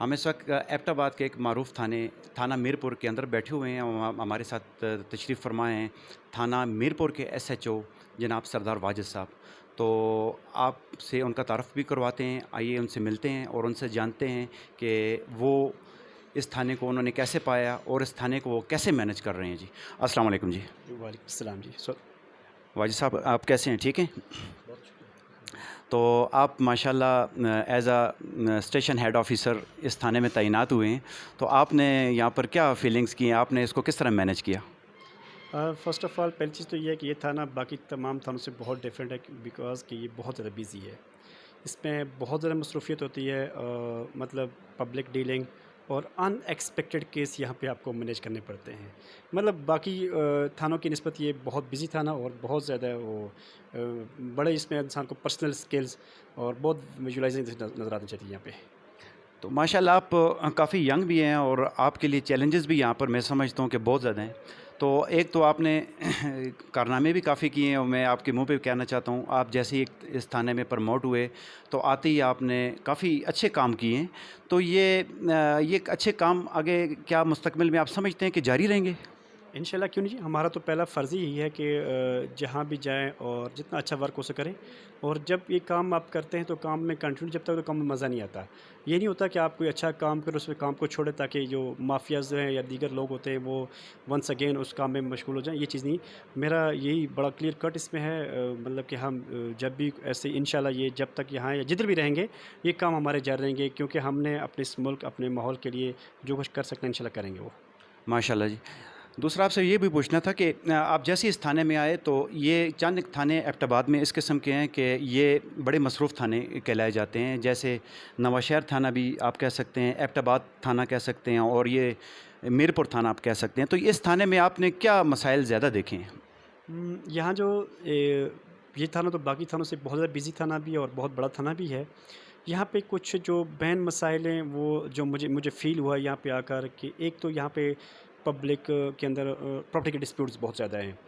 हम इस वक्त एबटाबाद के एक मारूफ थाना मीरपुर के अंदर बैठे हुए हैं और हमारे साथ तशरीफ़ फरमा हैं थाना मीरपुर के एसएचओ जनाब सरदार वाजिद साहब। तो आपसे उनका तारफ़ भी करवाते हैं, आइए उनसे मिलते हैं और उनसे जानते हैं कि वो इस थाने को उन्होंने कैसे पाया और इस थाने को वो कैसे मैनेज कर रहे हैं। जी अस्सलाम वालेकुम। जी वालेकुम सलाम जी। वाजिद साहब, आप कैसे हैं? ठीक हैं? बहुत शुक्रिया। तो आप माशाल्लाह एज़ स्टेशन हेड ऑफ़िसर इस थाने में तैनात हुए हैं, तो आपने यहाँ पर क्या फ़ीलिंग्स की हैं? आपने इसको किस तरह मैनेज किया? फ़र्स्ट ऑफ़ ऑल पहली चीज़ तो ये है कि ये थाना बाकी तमाम थानों से बहुत डिफरेंट है बिकॉज़ कि ये बहुत ज़्यादा बिज़ी है। इसमें बहुत ज़्यादा मसरूफ़ियत होती है, मतलब पब्लिक डीलिंग और अनएक्सपेक्टेड केस यहाँ पे आपको मैनेज करने पड़ते हैं। मतलब बाकी थानों की निस्बत ये बहुत बिज़ी थाना और बहुत ज़्यादा बड़े इसमें इंसान को पर्सनल स्किल्स और बहुत विजुअलाइज़िंग नज़र आनी चाहिए यहाँ पे। तो माशाल्लाह आप काफ़ी यंग भी हैं और आपके लिए चैलेंजेस भी यहाँ पर मैं समझता हूँ कि बहुत ज़्यादा हैं। तो एक तो आपने कारनामे भी काफ़ी किए हैं और मैं आपके मुँह पे कहना चाहता हूँ, आप जैसे ही इस थाने में प्रमोट हुए, तो आते ही आपने काफ़ी अच्छे काम किए हैं। तो ये अच्छे काम आगे क्या मुस्तकबिल में आप समझते हैं कि जारी रहेंगे? इंशाल्लाह क्यों नहीं जी, हमारा तो पहला फ़र्ज़ ही यही है कि जहाँ भी जाएँ और जितना अच्छा वर्क हो सके करें। और जब ये काम आप करते हैं तो काम में कंटिन्यू जब तक तो काम में मज़ा नहीं आता। ये नहीं होता कि आप कोई अच्छा काम करो उसमें काम को छोड़ें ताकि जो माफ़ियाज़ जो हैं या दीगर लोग होते हैं वो वंस अगेन उस काम में मशगूल हो जाएँ, ये चीज़ नहीं। मेरा यही बड़ा क्लियर कट इसमें है, मतलब कि हम जब भी ऐसे इंशाल्लाह ये जब तक यहाँ या जिधर भी रहेंगे, ये काम हमारे जारी रहेंगे क्योंकि हमने अपने इस मुल्क, अपने माहौल के लिए जो कुछ कर सकते हैं इंशाल्लाह करेंगे वो। माशाल्लाह जी। दूसरा आपसे ये भी पूछना था कि आप जैसे इस थाने में आए तो ये चंद थाने एबटाबाद में इस किस्म के हैं कि ये बड़े मसरूफ़ थाने कहलाए जाते हैं। जैसे नवाशहर थाना भी आप कह सकते हैं, एबटाबाद थाना कह सकते हैं और ये मीरपुर थाना आप कह सकते हैं। तो इस थाने में आपने क्या मसाइल ज़्यादा देखे हैं? यहाँ जो ये थाना तो बाकी थानों से बहुत ज़्यादा बिज़ी थाना भी है और बहुत बड़ा थाना भी है। यहाँ पे कुछ जो बैन मसाइल हैं वो जो मुझे मुझे फ़ील हुआ यहाँ पे आकर कि एक तो यहाँ पे पब्लिक के अंदर प्रॉपर्टी के डिस्प्यूट्स बहुत ज़्यादा हैं।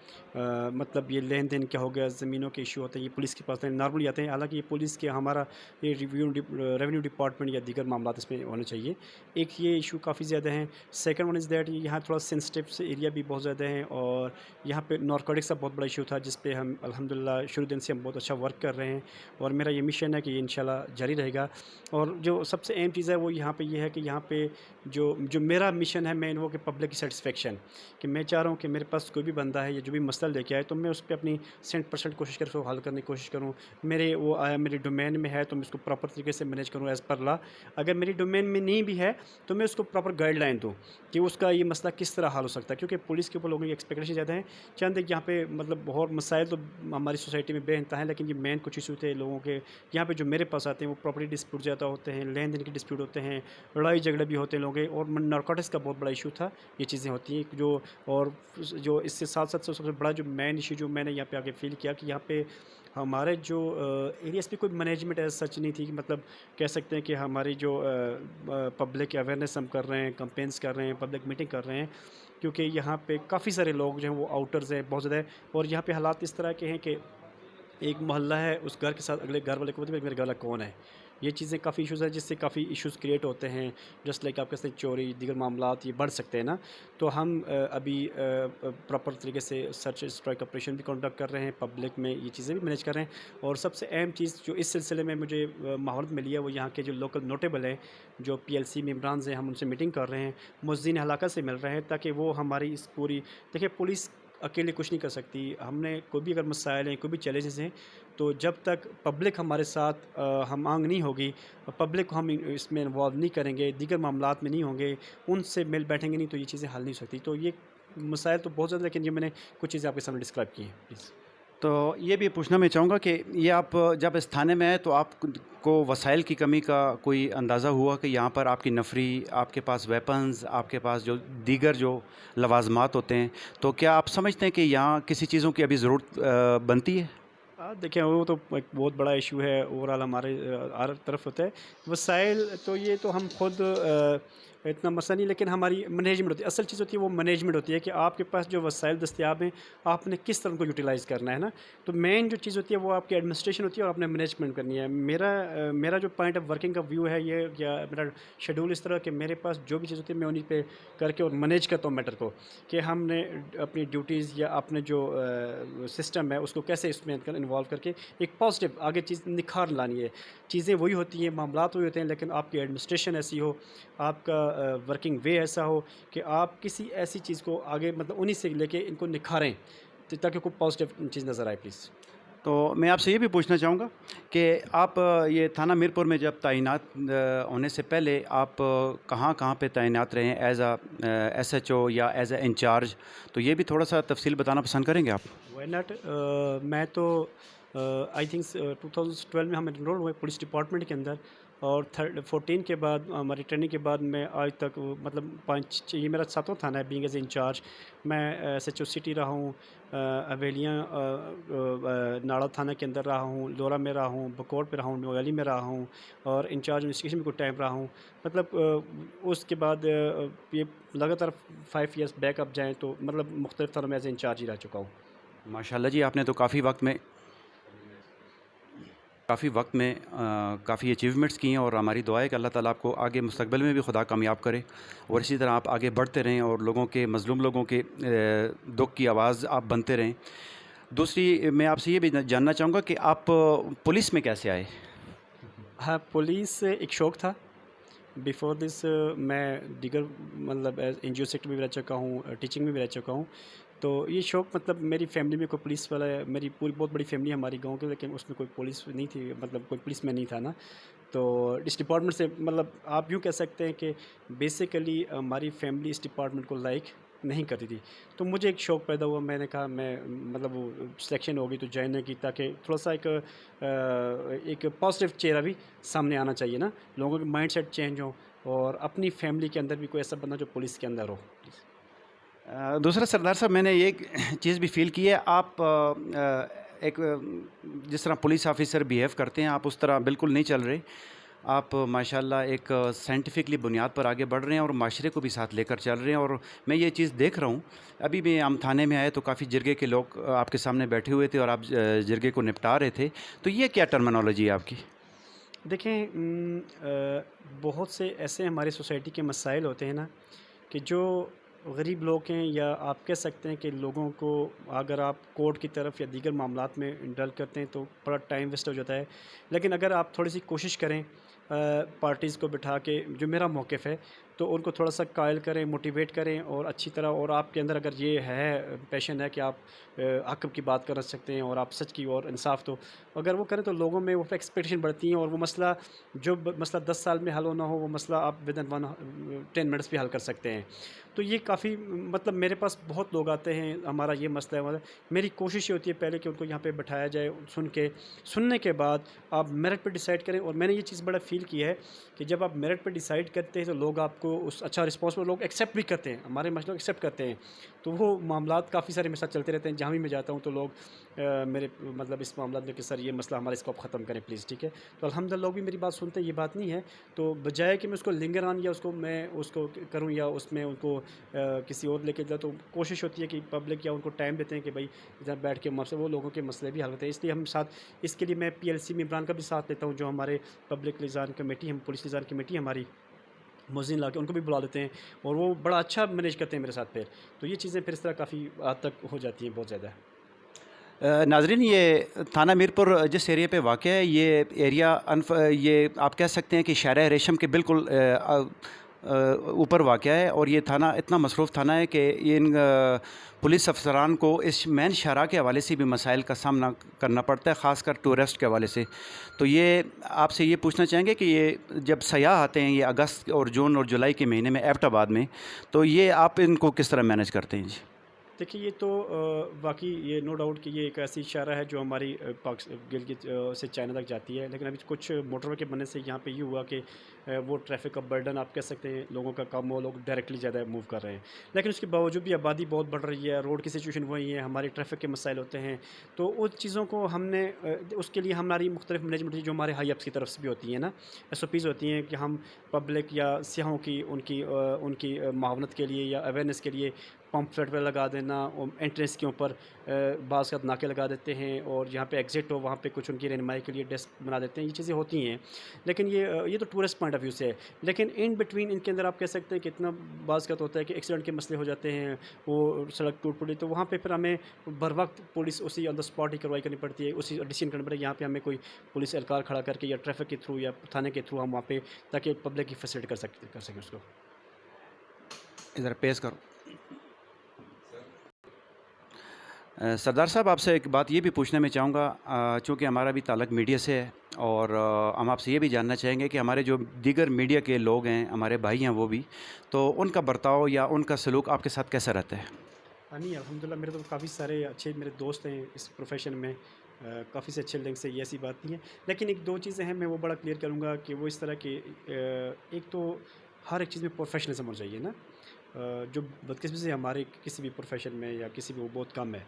मतलब ये लेन-देन क्या हो गया, ज़मीनों के इश्यू होते हैं, ये पुलिस के पास नॉर्मली आते हैं। हालाँकि ये पुलिस के हमारा ये रेवेन्यू डिपार्टमेंट या दीगर मामलात इसमें होने चाहिए। एक ये इश्यू काफ़ी ज़्यादा हैं। सेकंड वन इज़ दैट यहाँ थोड़ा सेंसिटिव से एरिया भी बहुत ज़्यादा है और यहाँ पे नारकोटिक्स का बहुत बड़ा इश्यू था जिस पे हम अल्हम्दुलिल्लाह शुरू दिन से हम बहुत अच्छा वर्क कर रहे हैं और मेरा ये मिशन है कि ये इंशाल्लाह जारी रहेगा। और जो सबसे अहम चीज़ है वो यहाँ पे ये है कि यहाँ पे जो जो मेरा मिशन है मेन वो कि पब्लिक की सेटिस्फेक्शन, कि मैं चाह रहा हूँ कि मेरे पास कोई भी बंदा है या जो भी मसला लेके आए तो मैं उस पे अपनी 100% कोशिश कर उसको हल करने की कोशिश करूँ। मेरे वो आया मेरे डोमेन में है तो मैं उसको प्रॉपर तरीके से मैनेज करूँ एज़ पर लॉ। अगर मेरी डोमेन में नहीं भी है तो मैं उसको प्रॉपर गाइडलाइन दूँ कि उसका ये मसला किस तरह हल हो सकता है, क्योंकि पुलिस के ऊपर लोगों की एक्सपेक्टेशन ज़्यादा है। चंद एक यहाँ पे मतलब और मसाइल तो हमारी सोसाइटी में बेइंतहा हैं, लेकिन ये मेन कुछ इशू थे लोगों के यहाँ पे जो मेरे पास आते हैं वो प्रॉपर्टी डिस्प्यूट ज़्यादा होते हैं, लेन देन के डिस्प्यूट होते हैं, लड़ाई झगड़े भी होते हैं लोगों के, और नारकोटिक्स का बहुत बड़ा इशू था। ये चीज़ें होती हैं जो, और जो इससे साथ साथ सबसे बड़ा जो मेन इशू जो मैंने यहाँ पे आके फील किया कि यहाँ पे हमारे जो एरियाज़ पे कोई मैनेजमेंट एज़ सच नहीं थी, कि मतलब कह सकते हैं कि हमारी जो पब्लिक अवेयरनेस हम कर रहे हैं, कैंपेन्स कर रहे हैं, पब्लिक मीटिंग कर रहे हैं, क्योंकि यहाँ पे काफ़ी सारे लोग जो हैं वो आउटर्स हैं बहुत ज़्यादा। और यहाँ पे हालात इस तरह के हैं कि एक मोहल्ला है, उस घर के साथ अगले घर वाले को पता है मेरा घर वाला कौन है। ये चीज़ें काफ़ी इश्यूज़ हैं जिससे काफ़ी इश्यूज़ क्रिएट होते हैं, जस्ट लाइक आप कहते हैं चोरी दीगर मामलात ये बढ़ सकते हैं ना। तो हम अभी प्रॉपर तरीके से सर्च स्ट्राइक ऑपरेशन भी कंडक्ट कर रहे हैं, पब्लिक में ये चीज़ें भी मैनेज कर रहे हैं। और सबसे अहम चीज़ जो इस सिलसिले में मुझे माहौल मिली है वो यहाँ के जो लोकल नोटेबल हैं, जो पीएलसी मेंबरान्स हैं, हम उनसे मीटिंग कर रहे हैं, मुअज़्ज़िन हलाका से मिल रहे हैं ताकि वो हमारी इस पूरी, देखिए पुलिस अकेले कुछ नहीं कर सकती। हमने कोई भी अगर मसाइल हैं, कोई भी चैलेंजेस हैं, तो जब तक पब्लिक हमारे साथ हम आंग नहीं होगी, पब्लिक को हम इसमें इन्वॉल्व नहीं करेंगे, दीगर मामलात में नहीं होंगे, उनसे मिल बैठेंगे नहीं, तो ये चीज़ें हल नहीं हो सकती। तो ये मसाइल तो बहुत ज़्यादा, लेकिन ये मैंने कुछ चीज़ें आपके सामने डिस्क्राइब की हैं प्लीज़। तो ये भी पूछना मैं चाहूँगा कि ये आप जब इस थाने में आए तो आपको वसाइल की कमी का कोई अंदाज़ा हुआ कि यहाँ पर आपकी नफ़री, आपके पास वेपन्स, आपके पास जो दीगर जो लवाज़मात होते हैं, तो क्या आप समझते हैं कि यहाँ किसी चीज़ों की अभी ज़रूरत बनती है? دیکھیں وہ تو ایک بہت بڑا ایشو ہے اوورآل ہمارے ہر طرف ہوتا ہے وسائل تو یہ تو ہم خود اتنا مسئلہ نہیں لیکن ہماری مینجمنٹ ہوتی ہے اصل چیز ہوتی ہے وہ مینجمنٹ ہوتی ہے کہ آپ کے پاس جو وسائل دستیاب ہیں آپ نے کس طرح ان کو یوٹیلائز کرنا ہے نا تو مین جو چیز ہوتی ہے وہ آپ کی ایڈمنسٹریشن ہوتی ہے اور آپ نے مینجمنٹ کرنی ہے میرا جو پوائنٹ آف ورکنگ کا ویو ہے یہ یا میرا شیڈول اس طرح کہ میرے پاس جو بھی چیز ہوتی ہے میں انہیں پہ کر کے اور مینیج کرتا ہوں میٹر کو کہ ہم نے اپنی ڈیوٹیز یا اپنے جو سسٹم ہے اس کو کیسے اس میں انوالو کر کے ایک پازیٹیو آگے چیز نکھار لانی ہے چیزیں وہی ہوتی ہیں معاملات وہی ہوتے ہیں لیکن آپ کی ایڈمنسٹریشن ایسی ہو آپ کا ورکنگ وے ایسا ہو کہ آپ کسی ایسی چیز کو آگے مطلب انہی سے لے کے ان کو نکھاریں تاکہ کوئی پازیٹیو چیز نظر آئے پلیز تو میں آپ سے یہ بھی پوچھنا چاہوں گا کہ آپ یہ تھانہ میرپور میں جب تعینات ہونے سے پہلے آپ کہاں کہاں پہ تعینات رہے ہیں as A S H O یا ایز اے انچارج تو یہ بھی تھوڑا سا تفصیل بتانا پسند کریں گے آپ؟ وائی ناٹ میں تو آئی تھنک 2012 میں ہم انرول ہوئے پولیس ڈپارٹمنٹ کے اندر اور 14 کے بعد ہماری ٹریننگ کے بعد میں آج تک مطلب یہ میرا 7واں تھانہ ہے بینگ ایز انچارج میں ایس ایچ او سٹی رہا ہوں اویلیاں ناڑا تھانہ کے اندر رہا ہوں لورا میں رہا ہوں بکوٹ پہ رہا ہوں نویلی میں رہا ہوں اور انچارج انویسٹیگیشن میں کوئی ٹائم رہا ہوں مطلب اس کے بعد یہ لگاتار 5 ایئرس بیک اپ جائیں تو مطلب مختلف تھانوں میں ایز اے انچارج ہی رہ چکا ہوں ماشاء اللہ جی آپ نے تو کافی وقت میں کافی اچیومنٹس کی ہیں اور ہماری دعا ہے کہ اللہ تعالیٰ آپ کو آگے مستقبل میں بھی خدا کامیاب کرے اور اسی طرح آپ آگے بڑھتے رہیں اور مظلوم لوگوں کے دکھ کی آواز آپ بنتے رہیں. دوسری میں آپ سے یہ بھی جاننا چاہوں گا کہ آپ پولیس میں کیسے آئے؟ ہاں پولیس ایک شوق تھا بیفور دس میں دیگر مطلب این جی او سیکٹر میں بھی رہ چکا ہوں ٹیچنگ میں بھی رہ چکا ہوں تو یہ شوق مطلب میری فیملی میں کوئی پولیس والا ہے میری پوری بہت بڑی فیملی ہے ہماری گاؤں کے لیکن اس میں کوئی پولیس نہیں تھی مطلب کوئی پولیس میں نہیں تھا نا تو اس ڈپارٹمنٹ سے مطلب آپ یوں کہہ سکتے ہیں کہ بیسیکلی ہماری فیملی اس ڈپارٹمنٹ کو لائک نہیں کرتی تھی تو مجھے ایک شوق پیدا ہوا میں نے کہا میں مطلب وہ سلیکشن ہوگی تو جوائن کی تاکہ تھوڑا سا ایک پازیٹیو چہرہ بھی سامنے آنا چاہیے نا لوگوں کے مائنڈ سیٹ چینج ہوں اور اپنی فیملی کے اندر بھی کوئی ایسا بندہ جو پولیس کے اندر ہو دوسرا سردار صاحب میں نے یہ چیز بھی فیل کی ہے آپ ایک جس طرح پولیس آفیسر بیہیو کرتے ہیں آپ اس طرح بالکل نہیں چل رہے. آپ ماشاءاللہ ایک سائنٹیفکلی بنیاد پر آگے بڑھ رہے ہیں اور معاشرے کو بھی ساتھ لے کر چل رہے ہیں اور میں یہ چیز دیکھ رہا ہوں. ابھی بھی ہم تھانے میں آئے تو کافی جرگے کے لوگ آپ کے سامنے بیٹھے ہوئے تھے اور آپ جرگے کو نپٹا رہے تھے. تو یہ کیا ٹرمینالوجی ہے آپ کی؟ دیکھیں بہت سے ایسے ہماری سوسائٹی کے مسائل ہوتے ہیں نا کہ جو غریب لوگ ہیں یا آپ کہہ سکتے ہیں کہ لوگوں کو اگر آپ کورٹ کی طرف یا دیگر معاملات میں ڈل کرتے ہیں تو بڑا ٹائم ویسٹ ہو جاتا ہے لیکن اگر آپ تھوڑی سی کوشش کریں پارٹیز کو بٹھا کے جو میرا موقف ہے تو ان کو تھوڑا سا قائل کریں موٹیویٹ کریں اور اچھی طرح اور آپ کے اندر اگر یہ ہے پیشن ہے کہ آپ حق کی بات کر سکتے ہیں اور آپ سچ کی اور انصاف تو اگر وہ کریں تو لوگوں میں وہ ایکسپیکٹیشن بڑھتی ہیں اور وہ مسئلہ جو مسئلہ 10 سال میں حل ہونا ہو وہ مسئلہ آپ ود ان 10 منٹس بھی حل کر سکتے ہیں. تو یہ کافی مطلب میرے پاس بہت لوگ آتے ہیں ہمارا یہ مسئلہ ہے میری کوشش یہ ہوتی ہے پہلے کہ ان کو یہاں پہ بٹھایا جائے سننے کے بعد آپ میرٹ پہ ڈیسائیڈ کریں اور میں نے یہ چیز بڑا فیل کی ہے کہ جب آپ میرٹ پہ ڈیسائیڈ کرتے ہیں تو لوگ آپ کو اس اچھا رسپانس لوگ ایکسیپٹ بھی کرتے ہیں ہمارے مسئلوں کو ایکسیپٹ کرتے ہیں تو وہ معاملات کافی سارے میرے ساتھ چلتے رہتے ہیں جہاں بھی میں جاتا ہوں تو لوگ میرے مطلب اس معاملات میں کہ سر یہ مسئلہ ہمارے اس کو آپ ختم کریں پلیز ٹھیک ہے تو الحمدللہ لوگ بھی میری بات سنتے ہیں یہ بات نہیں ہے تو بجائے کہ میں اس کو لنگر آن یا میں اس کو کروں یا اس میں ان کو کسی اور لے کے جاؤ تو کوشش ہوتی ہے کہ پبلک یا ان کو ٹائم دیتے ہیں کہ بھائی ادھر بیٹھ کے وہ لوگوں کے مسئلے بھی حل ہوتے ہیں اس لیے ہم ساتھ اس کے لیے میں پی ایل سی ممبران کا بھی ساتھ لیتا ہوں جو ہمارے پبلک لیزان کمیٹی ہم پولیس لیزان کمیٹی ہماری مؤذن لا کے ان کو بھی بلا لیتے ہیں اور وہ بڑا اچھا مینیج کرتے ہیں میرے ساتھ پھر تو یہ چیزیں پھر اس طرح کافی حد تک ہو جاتی ہیں بہت زیادہ. ناظرین یہ تھانہ میرپور جس ایریا پہ واقع ہے یہ ایریا یہ آپ کہہ سکتے ہیں کہ شارع ریشم کے بالکل اوپر واقع ہے اور یہ تھانہ اتنا مصروف تھانہ ہے کہ ان پولیس افسران کو اس مین شاہراہ کے حوالے سے بھی مسائل کا سامنا کرنا پڑتا ہے خاص کر ٹورسٹ کے حوالے سے. تو یہ آپ سے یہ پوچھنا چاہیں گے کہ یہ جب سیاح آتے ہیں یہ اگست اور جون اور جولائی کے مہینے میں ایبٹ آباد میں تو یہ آپ ان کو کس طرح مینیج کرتے ہیں جی؟ देखिए ये तो वाक़ई ये नो डाउट कि ये एक ऐसी इशारा है जो हमारी गिलगित से चाइना तक जाती है। लेकिन अभी कुछ मोटरवे के बनने से यहाँ पे ये हुआ कि वो ट्रैफ़िक का बर्डन आप कह सकते हैं, लोगों का कम हो, लोग डायरेक्टली ज़्यादा मूव कर रहे हैं। लेकिन उसके बावजूद भी आबादी बहुत बढ़ रही है, रोड की सिचुएशन वही है, हमारे ट्रैफ़िक के मसाइल होते हैं। तो उन चीज़ों को हमने उसके लिए हमारी मुख्तलिफ़ मैनेजमेंट जो हमारे हाई अप्स की तरफ से भी होती है ना, एसओपीज़ होती हैं कि हम पब्लिक या सियाहों की उनकी मुआवनत के लिए या अवेयरनेस के लिए पम्फलेट वगैरह लगा देना, और एंट्रेंस के ऊपर बाज़ का नाके लगा देते हैं, और जहाँ पे एग्ज़िट हो वहाँ पे कुछ उनकी रहनुमाई के लिए डेस्क बना देते हैं। ये चीज़ें होती हैं, लेकिन ये तो टूरिस्ट पॉइंट ऑफ व्यू से है। लेकिन इन बिटवीन इनके अंदर आप कह सकते हैं कि इतना बाज़ का तो होता है कि एक्सीडेंट के मसले हो जाते हैं, वो सड़क टूट पड़ी, तो वहाँ पे फिर हमें बर वक्त पुलिस उसी ऑन द स्पॉट ही कार्रवाई करनी पड़ती है, उसी डिसीजन करना पड़ता है। यहाँ पे हमें कोई पुलिस एहलकार खड़ा करके या ट्रैफिक के थ्रू या थाने के थ्रू हम वहाँ पे, ताकि पब्लिक की फैसिलिटी कर सकें उसको। इधर पेश करो। सरदार साहब, आपसे एक बात ये भी पूछना मैं चाहूँगा, चूँकि हमारा भी ताल्लुक़ मीडिया से है, और हम आपसे ये भी जानना चाहेंगे कि हमारे जो दीगर मीडिया के लोग हैं, हमारे भाई हैं वो भी, तो उनका बर्ताव या उनका सलूक आपके साथ कैसा रहता है? हाँ, नहीं अल्हम्दुलिल्लाह, मेरे तो काफ़ी सारे अच्छे मेरे दोस्त हैं इस प्रोफ़ेशन में, काफ़ी से अच्छे लिंक्स हैं, ये ऐसी बात नहीं है। लेकिन एक 2 चीज़ें हैं, मैं वो बड़ा क्लियर करूँगा कि वो इस तरह की एक तो हर एक चीज़ में प्रोफ़ेशनलिज़्म होना चाहिए ना। जो बदकिस्मती से हमारे किसी भी प्रोफ़ेशन में या किसी भी, वो बहुत कम है।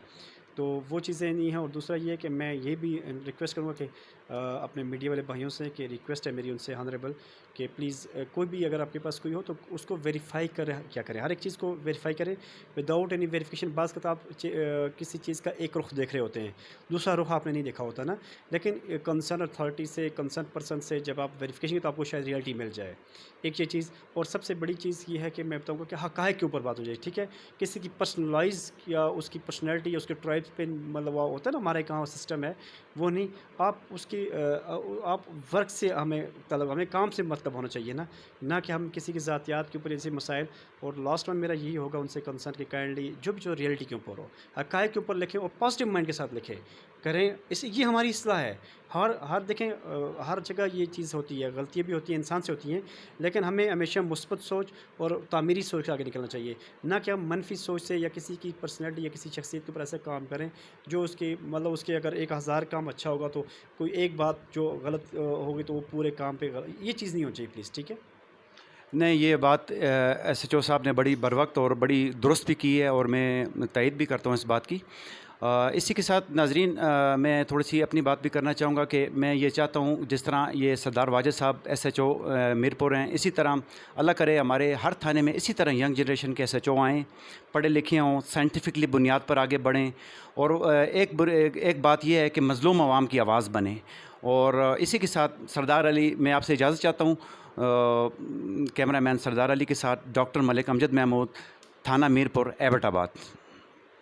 तो वो चीज़ें नहीं हैं, और दूसरा ये है कि मैं ये भी रिक्वेस्ट करूँगा कि अपने मीडिया वाले भाइयों से, कि रिक्वेस्ट है मेरी उनसे ऑनरेबल, कि प्लीज़ कोई भी अगर आपके पास कोई हो तो उसको वेरीफ़ाई क्या करें, हर एक चीज़ को वेरीफ़ाई करें विदाउट एनी वेरिफिकेशन। बाज़ का आप किसी चीज़ का एक रुख देख रहे होते हैं, दूसरा रुख आपने नहीं देखा होता ना। लेकिन कंसर्न अथॉरिटी से, कंसर्न पर्सन से जब आप वेरिफिकेशन, तो आपको शायद रियलिटी मिल जाए। एक ये चीज़, और सबसे बड़ी चीज़ ये है कि मैं बताऊँगा कि हक़ाइक़ के ऊपर बात हो जाए, ठीक है? किसी की पर्सनलाइज़ या उसकी पर्सनैलिटी या उसके ट्राइब्स पे, मतलब वो होता है ना, हमारे यहाँ सिस्टम है, वो नहीं। आप उसकी आप वर्क से हमें काम से मतलब होना चाहिए ना कि हम किसी की ज़ातियात के ऊपर ऐसे मसाइल। और लास्ट वन मेरा यही होगा उनसे कंसर्न कि काइंडली जो रियलिटी के ऊपर हो, हक़ाइक़ के ऊपर लिखें, और पॉजिटिव माइंड के साथ लिखें करें। इस ये हमारी इस्लाह है। हर देखें, हर जगह ये चीज़ होती है, गलतियाँ भी होती हैं, इंसान से होती हैं, लेकिन हमें हमेशा मुस्बत सोच और तामीरी सोच से आगे निकलना चाहिए, ना कि हम मनफी सोच से या किसी की पर्सनैलिटी या किसी शख्सियत के ऊपर ऐसा काम करें जो उसके, मतलब उसके अगर 1000 काम अच्छा होगा, तो कोई एक बात जो गलत होगी तो वो पूरे काम पे ये चीज़ नहीं होनी चाहिए प्लीज़, ठीक है? नहीं, ये बात एसएचओ साहब ने बड़ी बरवक्त और बड़ी दुरुस्त भी की है, और मैं तायद भी करता हूँ इस बात की। इसी के साथ नाज़रीन, मैं थोड़ी सी अपनी बात भी करना चाहूँगा कि मैं ये चाहता हूँ, जिस तरह ये सरदार वाजिद साहब एसएचओ मीरपुर हैं, इसी तरह अल्लाह करे हमारे हर थाने में इसी तरह यंग जनरेशन के एसएचओ आएँ, पढ़े लिखे हों, साइंटिफिकली बुनियाद पर आगे बढ़ें, और एक बात ये है कि मज़लूम अवाम की आवाज़ बने। और इसी के साथ सरदार अली, मैं आपसे इजाज़त चाहता हूँ, कैमरामैन सरदार अली के साथ डॉक्टर मलिक अमजद महमूद, थाना मीरपुर, एबटाबाद।